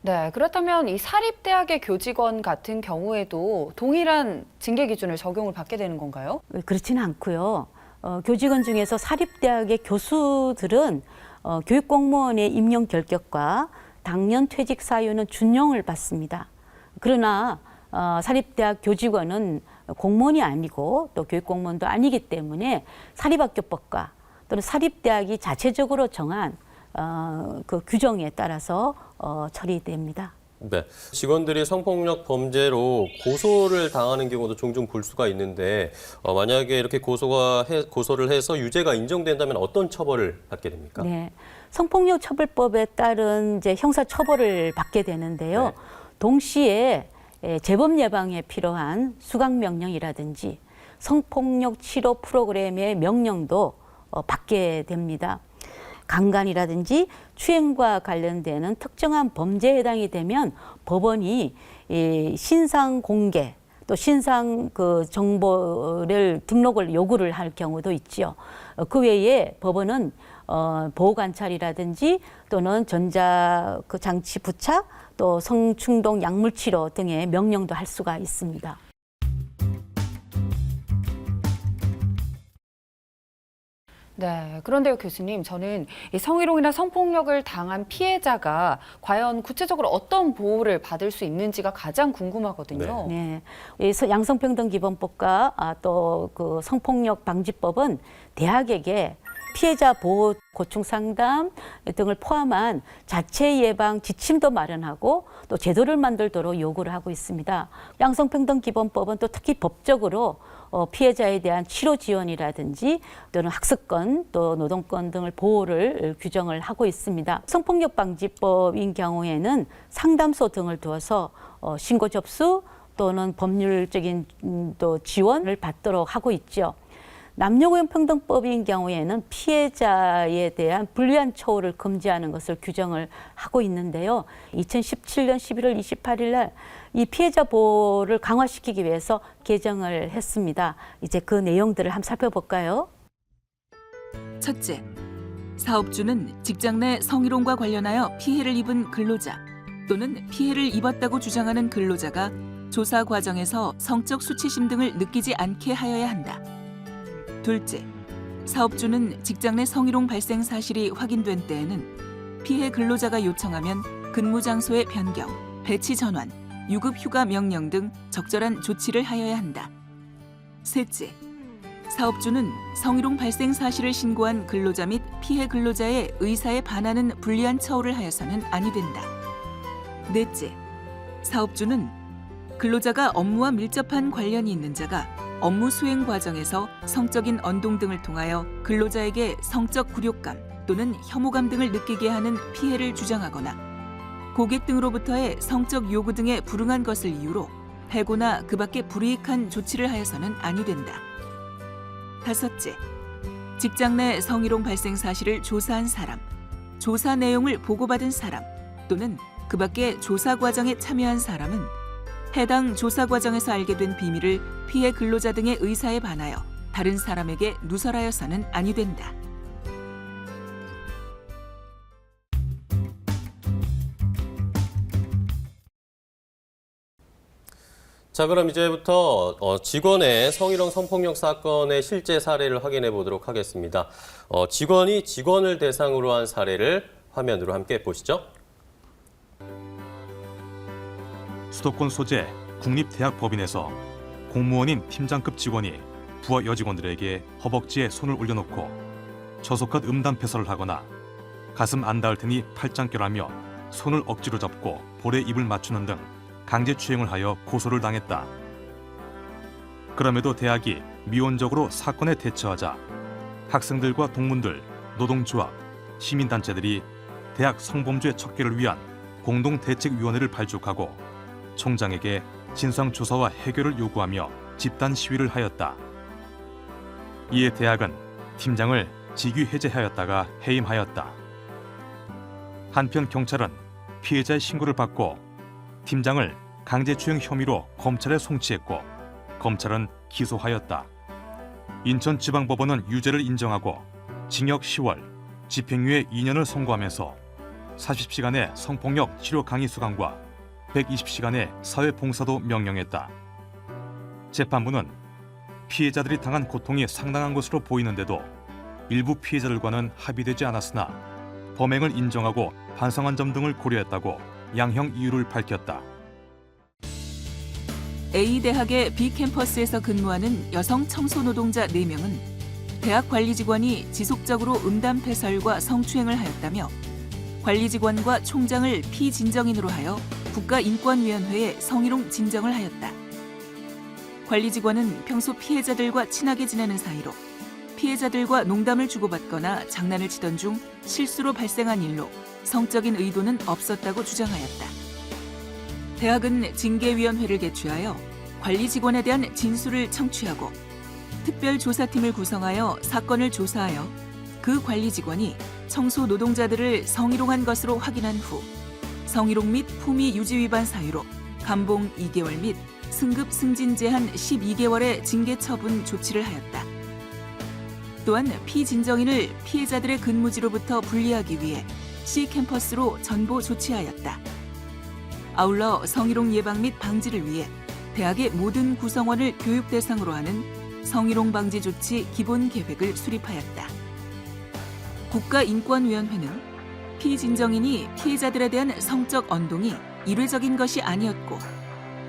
S2: 네, 그렇다면 이 사립대학의 교직원 같은 경우에도 동일한 징계 기준을 적용을 받게 되는 건가요?
S4: 그렇지는 않고요. 교직원 중에서 사립대학의 교수들은 교육공무원의 임용 결격과 당년 퇴직 사유는 준용을 받습니다. 그러나 사립대학 교직원은 공무원이 아니고 또 교육공무원도 아니기 때문에 사립학교법과 또는 사립대학이 자체적으로 정한 그 규정에 따라서 처리됩니다.
S3: 네, 직원들이 성폭력 범죄로 고소를 당하는 경우도 종종 볼 수가 있는데 만약에 이렇게 고소를 해서 유죄가 인정된다면 어떤 처벌을 받게 됩니까?
S4: 네, 성폭력 처벌법에 따른 이제 형사 처벌을 받게 되는데요.
S3: 네.
S4: 동시에 재범 예방에 필요한 수강 명령이라든지 성폭력 치료 프로그램의 명령도 받게 됩니다. 강간이라든지 추행과 관련되는 특정한 범죄에 해당이 되면 법원이 신상 공개 또 신상 그 정보를 등록을 요구를 할 경우도 있죠. 그 외에 법원은 보호 관찰이라든지 또는 전자 그 장치 부착 또 성충동 약물 치료 등의 명령도 할 수가 있습니다.
S2: 네, 그런데요, 교수님, 저는 이 성희롱이나 성폭력을 당한 피해자가 과연 구체적으로 어떤 보호를 받을 수 있는지가 가장 궁금하거든요.
S4: 네, 이 양성평등기본법과 또 그 성폭력 방지법은 대학에게 피해자 보호, 고충 상담 등을 포함한 자체 예방 지침도 마련하고 또 제도를 만들도록 요구를 하고 있습니다. 양성평등기본법은 또 특히 법적으로 피해자에 대한 치료 지원이라든지 또는 학습권 또 노동권 등을 보호를 규정을 하고 있습니다. 성폭력 방지법인 경우에는 상담소 등을 두어서 신고 접수 또는 법률적인 또 지원을 받도록 하고 있죠. 남녀고용평등법인 경우에는 피해자에 대한 불리한 처우를 금지하는 것을 규정을 하고 있는데요. 2017년 11월 28일 날 이 피해자 보호를 강화시키기 위해서 개정을 했습니다. 이제 그 내용들을 한번 살펴볼까요?
S1: 첫째, 사업주는 직장 내 성희롱과 관련하여 피해를 입은 근로자 또는 피해를 입었다고 주장하는 근로자가 조사 과정에서 성적 수치심 등을 느끼지 않게 하여야 한다. 둘째, 사업주는 직장 내 성희롱 발생 사실이 확인된 때에는 피해 근로자가 요청하면 근무 장소의 변경, 배치 전환, 유급 휴가 명령 등 적절한 조치를 하여야 한다. 셋째, 사업주는 성희롱 발생 사실을 신고한 근로자 및 피해 근로자의 의사에 반하는 불리한 처우를 하여서는 아니 된다. 넷째, 사업주는 근로자가 업무와 밀접한 관련이 있는 자가 업무 수행 과정에서 성적인 언동 등을 통하여 근로자에게 성적 굴욕감 또는 혐오감 등을 느끼게 하는 피해를 주장하거나 고객 등으로부터의 성적 요구 등에 불응한 것을 이유로 해고나 그 밖에 불이익한 조치를 하여서는 아니 된다. 다섯째, 직장 내 성희롱 발생 사실을 조사한 사람, 조사 내용을 보고받은 사람 또는 그 밖에 조사 과정에 참여한 사람은 해당 조사 과정에서 알게 된 비밀을 피해 근로자 등의 의사에 반하여 다른 사람에게 누설하여서는 아니 된다.
S3: 자, 그럼 이제부터 직원의 성희롱 성폭력 사건의 실제 사례를 확인해 보도록 하겠습니다. 직원이 직원을 대상으로 한 사례를 화면으로 함께 보시죠.
S5: 수도권 소재 국립대학법인에서 공무원인 팀장급 직원이 부하 여직원들에게 허벅지에 손을 올려놓고 저속한 음담패설을 하거나 가슴 안 닿을 테니 팔짱 껴라며 손을 억지로 잡고 볼에 입을 맞추는 등 강제추행을 하여 고소를 당했다. 그럼에도 대학이 미온적으로 사건에 대처하자 학생들과 동문들, 노동조합, 시민단체들이 대학 성범죄 척결을 위한 공동대책위원회를 발족하고 총장에게 진상조사와 해결을 요구하며 집단 시위를 하였다. 이에 대학은 팀장을 직위 해제하였다가 해임하였다. 한편 경찰은 피해자의 신고를 받고 팀장을 강제추행 혐의로 검찰에 송치했고 검찰은 기소하였다. 인천지방법원은 유죄를 인정하고 징역 10월, 집행유예 2년을 선고하면서 40시간의 성폭력 치료 강의 수강과 120시간의 사회봉사도 명령했다. 재판부는 피해자들이 당한 고통이 상당한 것으로 보이는데도 일부 피해자들과는 합의되지 않았으나 범행을 인정하고 반성한 점 등을 고려했다고 양형 이유를 밝혔다.
S1: A대학의 B캠퍼스에서 근무하는 여성 청소노동자 4명은 대학 관리직원이 지속적으로 음담패설과 성추행을 하였다며 관리직원과 총장을 피진정인으로 하여 국가인권위원회에 성희롱 진정을 하였다. 관리직원은 평소 피해자들과 친하게 지내는 사이로 피해자들과 농담을 주고받거나 장난을 치던 중 실수로 발생한 일로 성적인 의도는 없었다고 주장하였다. 대학은 징계위원회를 개최하여 관리 직원에 대한 진술을 청취하고 특별조사팀을 구성하여 사건을 조사하여 그 관리 직원이 청소 노동자들을 성희롱한 것으로 확인한 후 성희롱 및 품위 유지 위반 사유로 감봉 2개월 및 승급 승진 제한 12개월의 징계 처분 조치를 하였다. 또한 피진정인을 피해자들의 근무지로부터 분리하기 위해 C캠퍼스로 전보 조치하였다. 아울러 성희롱 예방 및 방지를 위해 대학의 모든 구성원을 교육 대상으로 하는 성희롱 방지 조치 기본 계획을 수립하였다. 국가인권위원회는 피진정인이 피해자들에 대한 성적 언동이 일회적인 것이 아니었고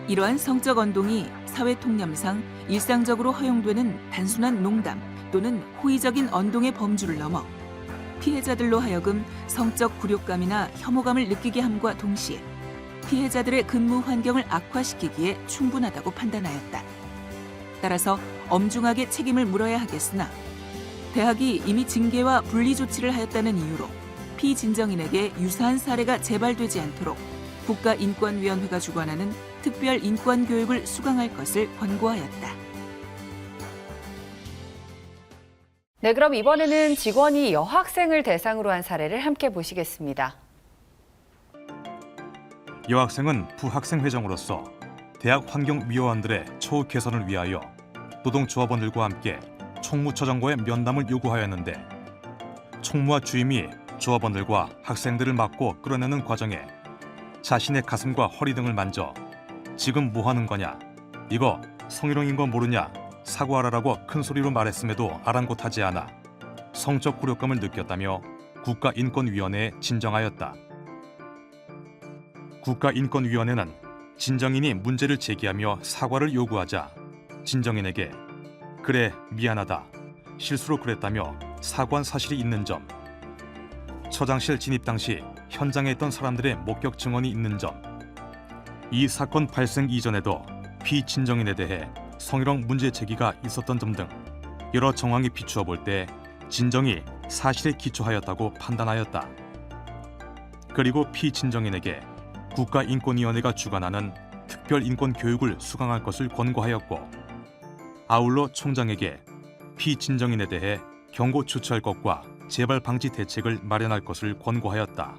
S1: 이러한 성적 언동이 사회 통념상 일상적으로 허용되는 단순한 농담 또는 호의적인 언동의 범주를 넘어 피해자들로 하여금 성적 굴욕감이나 혐오감을 느끼게 함과 동시에 피해자들의 근무 환경을 악화시키기에 충분하다고 판단하였다. 따라서 엄중하게 책임을 물어야 하겠으나 대학이 이미 징계와 분리 조치를 하였다는 이유로 피진정인에게 유사한 사례가 재발되지 않도록 국가인권위원회가 주관하는 특별 인권교육을 수강할 것을 권고하였다.
S2: 네, 그럼 이번에는 직원이 여학생을 대상으로 한 사례를 함께 보시겠습니다.
S5: 여학생은 부학생 회장으로서 대학 환경위원들의 처우 개선을 위하여 노동조합원들과 함께 총무처장과의 면담을 요구하였는데 총무와 주임이 조합원들과 학생들을 맡고 끌어내는 과정에 자신의 가슴과 허리 등을 만져 지금 뭐 하는 거냐, 이거 성희롱인 거 모르냐, 사과하라라고 큰 소리로 말했음에도 아랑곳하지 않아 성적 굴욕감을 느꼈다며 국가인권위원회에 진정하였다. 국가인권위원회는 진정인이 문제를 제기하며 사과를 요구하자 진정인에게 그래 미안하다, 실수로 그랬다며 사과한 사실이 있는 점, 처장실 진입 당시 현장에 있던 사람들의 목격 증언이 있는 점, 이 사건 발생 이전에도 피진정인에 대해 성희롱 문제 제기가 있었던 점 등 여러 정황이 비추어 볼 때 진정이 사실에 기초하였다고 판단하였다. 그리고 피진정인에게 국가인권위원회가 주관하는 특별인권교육을 수강할 것을 권고하였고, 아울러 총장에게 피진정인에 대해 경고 조치할 것과 재발 방지 대책을 마련할 것을 권고하였다.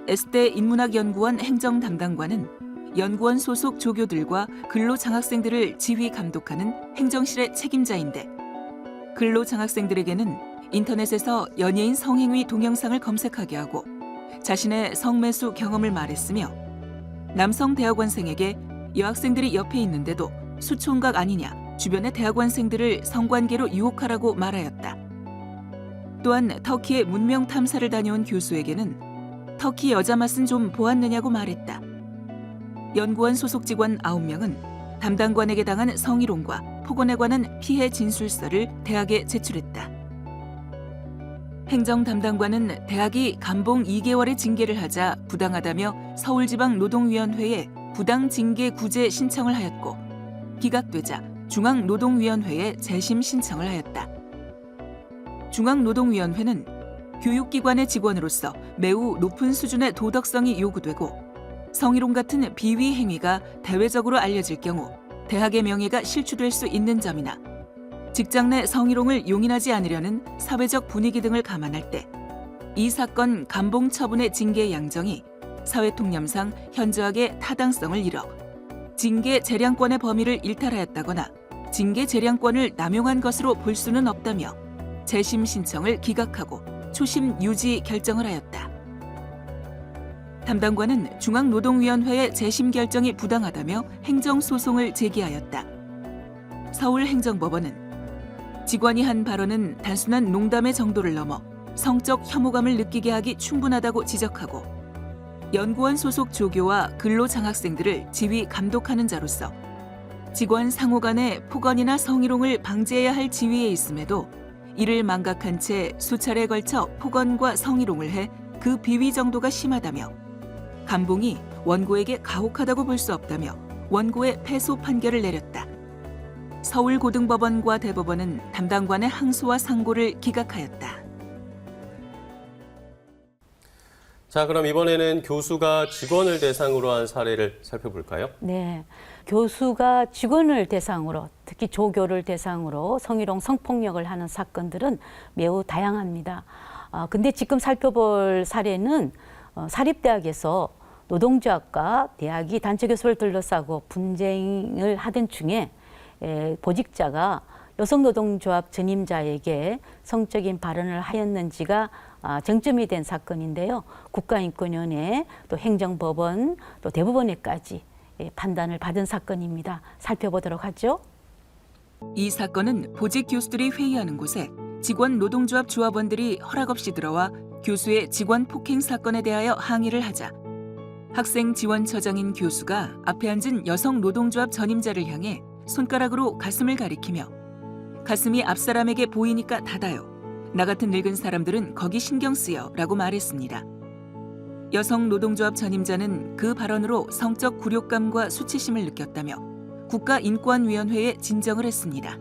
S1: S대 인문학연구원 행정담당관은 연구원 소속 조교들과 근로장학생들을 지휘 감독하는 행정실의 책임자인데, 근로장학생들에게는 인터넷에서 연예인 성행위 동영상을 검색하게 하고 자신의 성매수 경험을 말했으며, 남성 대학원생에게 여학생들이 옆에 있는데도 수총각 아니냐, 주변의 대학원생들을 성관계로 유혹하라고 말하였다. 또한 터키의 문명 탐사를 다녀온 교수에게는 터키 여자 맛은 좀 보았느냐고 말했다. 연구원 소속 직원 9명은 담당관에게 당한 성희롱과 폭언에 관한 피해 진술서를 대학에 제출했다. 행정 담당관은 대학이 감봉 2개월의 징계를 하자 부당하다며 서울지방노동위원회에 부당징계 구제 신청을 하였고, 기각되자 중앙노동위원회에 재심 신청을 하였다. 중앙노동위원회는 교육기관의 직원으로서 매우 높은 수준의 도덕성이 요구되고, 성희롱 같은 비위 행위가 대외적으로 알려질 경우 대학의 명예가 실추될 수 있는 점이나 직장 내 성희롱을 용인하지 않으려는 사회적 분위기 등을 감안할 때 이 사건 감봉 처분의 징계 양정이 사회통념상 현저하게 타당성을 잃어 징계 재량권의 범위를 일탈하였다거나 징계 재량권을 남용한 것으로 볼 수는 없다며 재심 신청을 기각하고 초심 유지 결정을 하였다. 담당관은 중앙노동위원회의 재심 결정이 부당하다며 행정소송을 제기하였다. 서울행정법원은 직원이 한 발언은 단순한 농담의 정도를 넘어 성적 혐오감을 느끼게 하기 충분하다고 지적하고, 연구원 소속 조교와 근로장학생들을 지휘 감독하는 자로서 직원 상호 간의 폭언이나 성희롱을 방지해야 할 지위에 있음에도 이를 망각한 채 수차례에 걸쳐 폭언과 성희롱을 해 그 비위 정도가 심하다며 감봉이 원고에게 가혹하다고 볼 수 없다며 원고의 패소 판결을 내렸다. 서울고등법원과 대법원은 담당관의 항소와 상고를 기각하였다.
S3: 자, 그럼 이번에는 교수가 직원을 대상으로 한 사례를 살펴볼까요?
S4: 네, 교수가 직원을 대상으로, 특히 조교를 대상으로 성희롱, 성폭력을 하는 사건들은 매우 다양합니다. 근데 지금 살펴볼 사례는 사립대학에서 노동조합과 대학이 단체 교수를 둘러싸고 분쟁을 하던 중에 보직자가 여성노동조합 전임자에게 성적인 발언을 하였는지가 쟁점이 된 사건인데요. 국가인권위원회, 또 행정법원, 또 대법원에까지 판단을 받은 사건입니다. 살펴보도록 하죠.
S1: 이 사건은 보직 교수들이 회의하는 곳에 직원 노동조합 조합원들이 허락 없이 들어와 교수의 직원 폭행 사건에 대하여 항의를 하자 학생 지원처장인 교수가 앞에 앉은 여성 노동조합 전임자를 향해 손가락으로 가슴을 가리키며 가슴이 앞사람에게 보이니까 닫아요. 나 같은 늙은 사람들은 거기 신경 쓰여 라고 말했습니다. 여성 노동조합 전임자는 그 발언으로 성적 굴욕감과 수치심을 느꼈다며 국가인권위원회에 진정을 했습니다.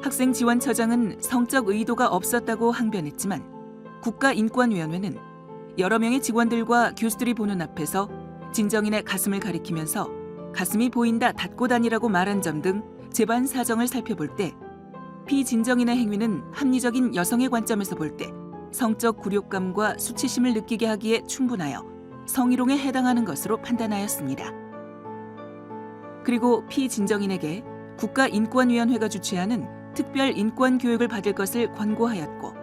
S1: 학생 지원처장은 성적 의도가 없었다고 항변했지만 국가인권위원회는 여러 명의 직원들과 교수들이 보는 앞에서 진정인의 가슴을 가리키면서 가슴이 보인다 닫고 다니라고 말한 점 등 재반 사정을 살펴볼 때 피진정인의 행위는 합리적인 여성의 관점에서 볼 때 성적 굴욕감과 수치심을 느끼게 하기에 충분하여 성희롱에 해당하는 것으로 판단하였습니다. 그리고 피진정인에게 국가인권위원회가 주최하는 특별 인권 교육을 받을 것을 권고하였고,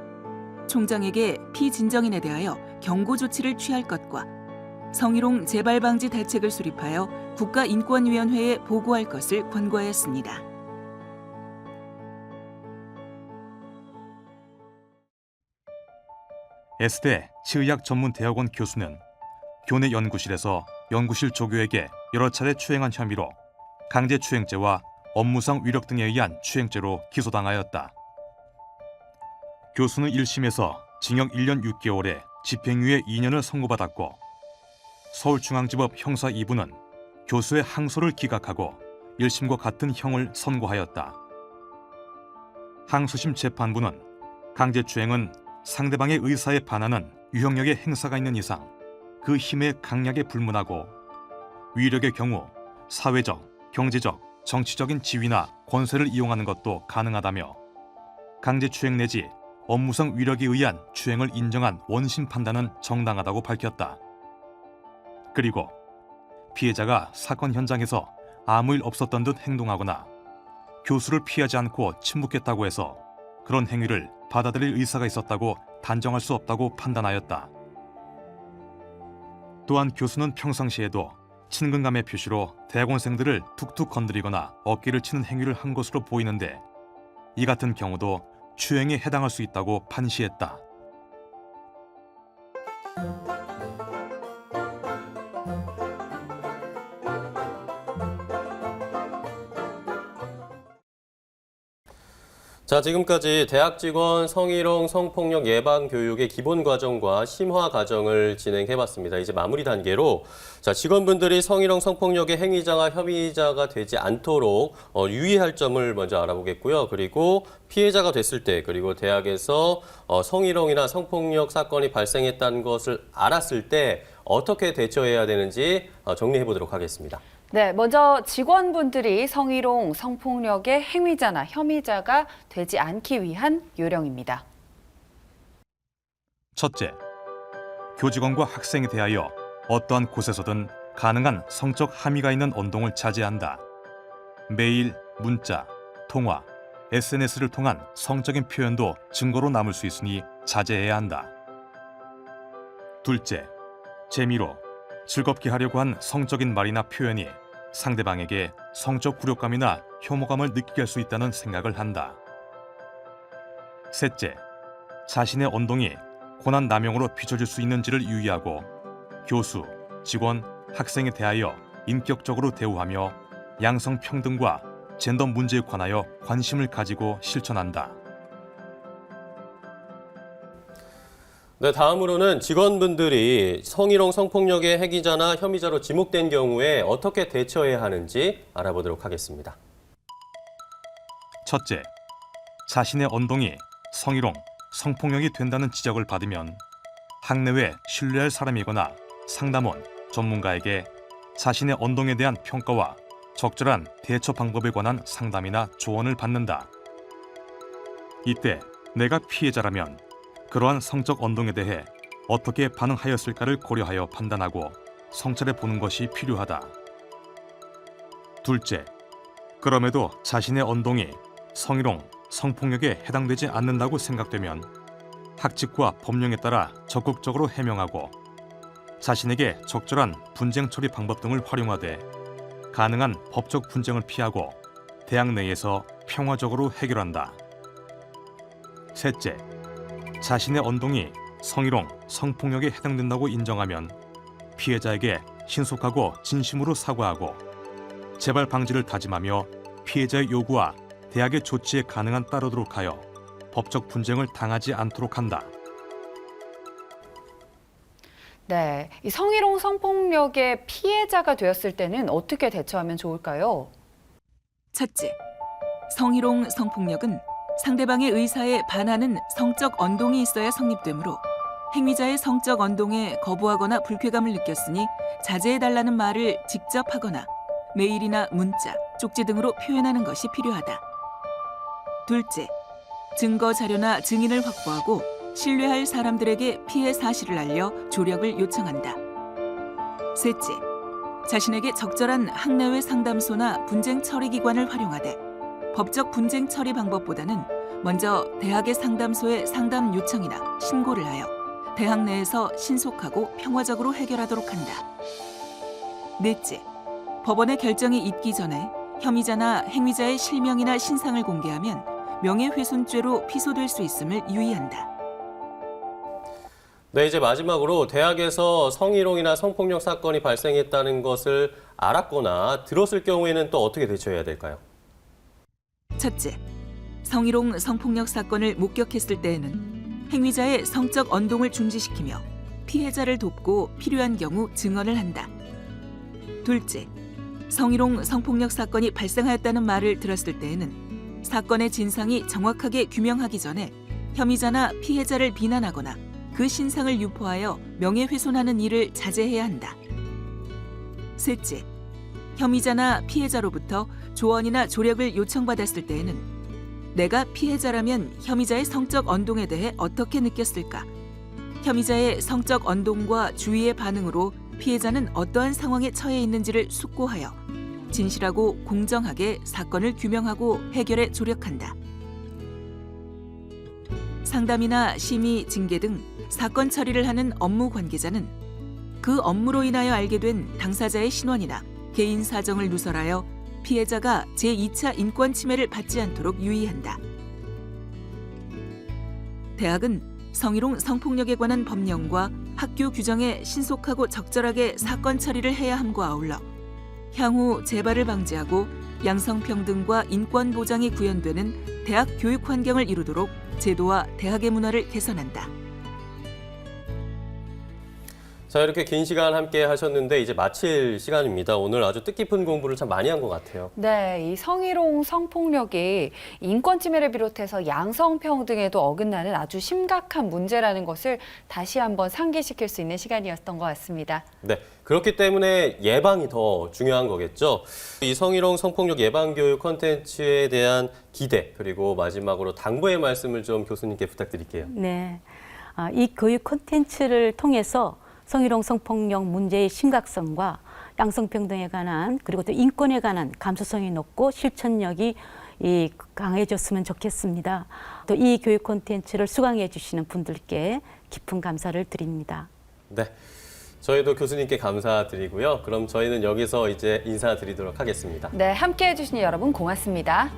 S1: 총장에게 피진정인에 대하여 경고 조치를 취할 것과 성희롱 재발 방지 대책을 수립하여 국가인권위원회에 보고할 것을 권고하였습니다.
S5: S대 치의학전문대학원 교수는 교내 연구실에서 연구실 조교에게 여러 차례 추행한 혐의로 강제추행죄와 업무상 위력 등에 의한 추행죄로 기소당하였다. 교수는 1심에서 징역 1년 6개월에 집행유예 2년을 선고받았고, 서울중앙지법 형사 2부는 교수의 항소를 기각하고 1심과 같은 형을 선고하였다. 항소심 재판부는 강제추행은 상대방의 의사에 반하는 유형력의 행사가 있는 이상 그 힘의 강약에 불문하고 위력의 경우 사회적, 경제적, 정치적인 지위나 권세를 이용하는 것도 가능하다며 강제추행 내지 업무상 위력에 의한 추행을 인정한 원심 판단은 정당하다고 밝혔다. 그리고 피해자가 사건 현장에서 아무 일 없었던 듯 행동하거나 교수를 피하지 않고 침묵했다고 해서 그런 행위를 받아들일 의사가 있었다고 단정할 수 없다고 판단하였다. 또한 교수는 평상시에도 친근감의 표시로 대학원생들을 툭툭 건드리거나 어깨를 치는 행위를 한 것으로 보이는데 이 같은 경우도 추행에 해당할 수 있다고 판시했다.
S3: 자, 지금까지 대학 직원 성희롱 성폭력 예방 교육의 기본 과정과 심화 과정을 진행해봤습니다. 이제 마무리 단계로 자, 직원분들이 성희롱 성폭력의 행위자와 혐의자가 되지 않도록 유의할 점을 먼저 알아보겠고요. 그리고 피해자가 됐을 때 그리고 대학에서 성희롱이나 성폭력 사건이 발생했다는 것을 알았을 때 어떻게 대처해야 되는지 정리해 보도록 하겠습니다.
S2: 네, 먼저 직원분들이 성희롱, 성폭력의 행위자나 혐의자가 되지 않기 위한 요령입니다.
S5: 첫째, 교직원과 학생에 대하여 어떠한 곳에서든 가능한 성적 함의가 있는 언동을 자제한다. 메일, 문자, 통화, SNS를 통한 성적인 표현도 증거로 남을 수 있으니 자제해야 한다. 둘째, 재미로 즐겁게 하려고 한 성적인 말이나 표현이 상대방에게 성적 굴욕감이나 혐오감을 느끼게 할 수 있다는 생각을 한다. 셋째, 자신의 언동이 고난 남용으로 비춰질 수 있는지를 유의하고 교수, 직원, 학생에 대하여 인격적으로 대우하며 양성평등과 젠더 문제에 관하여 관심을 가지고 실천한다.
S3: 네, 다음으로는 직원분들이 성희롱 성폭력의 행위자나 혐의자로 지목된 경우에 어떻게 대처해야 하는지 알아보도록 하겠습니다.
S5: 첫째, 자신의 언동이 성희롱, 성폭력이 된다는 지적을 받으면 학내외 신뢰할 사람이거나 상담원, 전문가에게 자신의 언동에 대한 평가와 적절한 대처 방법에 관한 상담이나 조언을 받는다. 이때 내가 피해자라면 그러한 성적 언동에 대해 어떻게 반응하였을까를 고려하여 판단하고 성찰해 보는 것이 필요하다. 둘째, 그럼에도 자신의 언동이 성희롱, 성폭력에 해당되지 않는다고 생각되면 학칙과 법령에 따라 적극적으로 해명하고 자신에게 적절한 분쟁 처리 방법 등을 활용하되 가능한 법적 분쟁을 피하고 대학 내에서 평화적으로 해결한다. 셋째, 자신의 언동이 성희롱, 성폭력에 해당된다고 인정하면 피해자에게 신속하고 진심으로 사과하고 재발 방지를 다짐하며 피해자의 요구와 대학의 조치에 가능한 따르도록 하여 법적 분쟁을 당하지 않도록 한다.
S2: 네, 이 성희롱, 성폭력의 피해자가 되었을 때는 어떻게 대처하면 좋을까요?
S1: 첫째, 성희롱, 성폭력은 상대방의 의사에 반하는 성적 언동이 있어야 성립되므로 행위자의 성적 언동에 거부하거나 불쾌감을 느꼈으니 자제해달라는 말을 직접 하거나 메일이나 문자, 쪽지 등으로 표현하는 것이 필요하다. 둘째, 증거 자료나 증인을 확보하고 신뢰할 사람들에게 피해 사실을 알려 조력을 요청한다. 셋째, 자신에게 적절한 학내외 상담소나 분쟁 처리 기관을 활용하되 법적 분쟁 처리 방법보다는 먼저 대학의 상담소에 상담 요청이나 신고를 하여 대학 내에서 신속하고 평화적으로 해결하도록 한다. 넷째, 법원의 결정이 있기 전에 혐의자나 행위자의 실명이나 신상을 공개하면 명예훼손죄로 피소될 수 있음을 유의한다.
S3: 네, 이제 마지막으로 대학에서 성희롱이나 성폭력 사건이 발생했다는 것을 알았거나 들었을 경우에는 또 어떻게 대처해야 될까요?
S1: 첫째, 성희롱, 성폭력 사건을 목격했을 때에는 행위자의 성적 언동을 중지시키며 피해자를 돕고 필요한 경우 증언을 한다. 둘째, 성희롱, 성폭력 사건이 발생하였다는 말을 들었을 때에는 사건의 진상이 정확하게 규명하기 전에 혐의자나 피해자를 비난하거나 그 신상을 유포하여 명예훼손하는 일을 자제해야 한다. 셋째, 혐의자나 피해자로부터 조언이나 조력을 요청받았을 때에는 내가 피해자라면 혐의자의 성적 언동에 대해 어떻게 느꼈을까? 혐의자의 성적 언동과 주위의 반응으로 피해자는 어떠한 상황에 처해 있는지를 숙고하여 진실하고 공정하게 사건을 규명하고 해결에 조력한다. 상담이나 심의, 징계 등 사건 처리를 하는 업무 관계자는 그 업무로 인하여 알게 된 당사자의 신원이나 개인 사정을 누설하여 피해자가 제2차 인권 침해를 받지 않도록 유의한다. 대학은 성희롱 성폭력에 관한 법령과 학교 규정에 신속하고 적절하게 사건 처리를 해야 함과 아울러 향후 재발을 방지하고 양성평등과 인권 보장이 구현되는 대학 교육 환경을 이루도록 제도와 대학의 문화를 개선한다.
S3: 자, 이렇게 긴 시간 함께 하셨는데 이제 마칠 시간입니다. 오늘 아주 뜻깊은 공부를 참 많이 한 것 같아요.
S2: 네, 이 성희롱 성폭력이 인권 침해를 비롯해서 양성평등에도 어긋나는 아주 심각한 문제라는 것을 다시 한번 상기시킬 수 있는 시간이었던 것 같습니다.
S3: 네, 그렇기 때문에 예방이 더 중요한 거겠죠. 이 성희롱 성폭력 예방 교육 콘텐츠에 대한 기대 그리고 마지막으로 당부의 말씀을 좀 교수님께 부탁드릴게요.
S4: 네, 이 교육 콘텐츠를 통해서 성희롱 성폭력 문제의 심각성과 양성평등에 관한 그리고 또 인권에 관한 감수성이 높고 실천력이 강해졌으면 좋겠습니다. 또 이 교육 콘텐츠를 수강해 주시는 분들께 깊은 감사를 드립니다.
S3: 네, 저희도 교수님께 감사드리고요. 그럼 저희는 여기서 이제 인사드리도록 하겠습니다.
S2: 네, 함께해 주신 여러분 고맙습니다.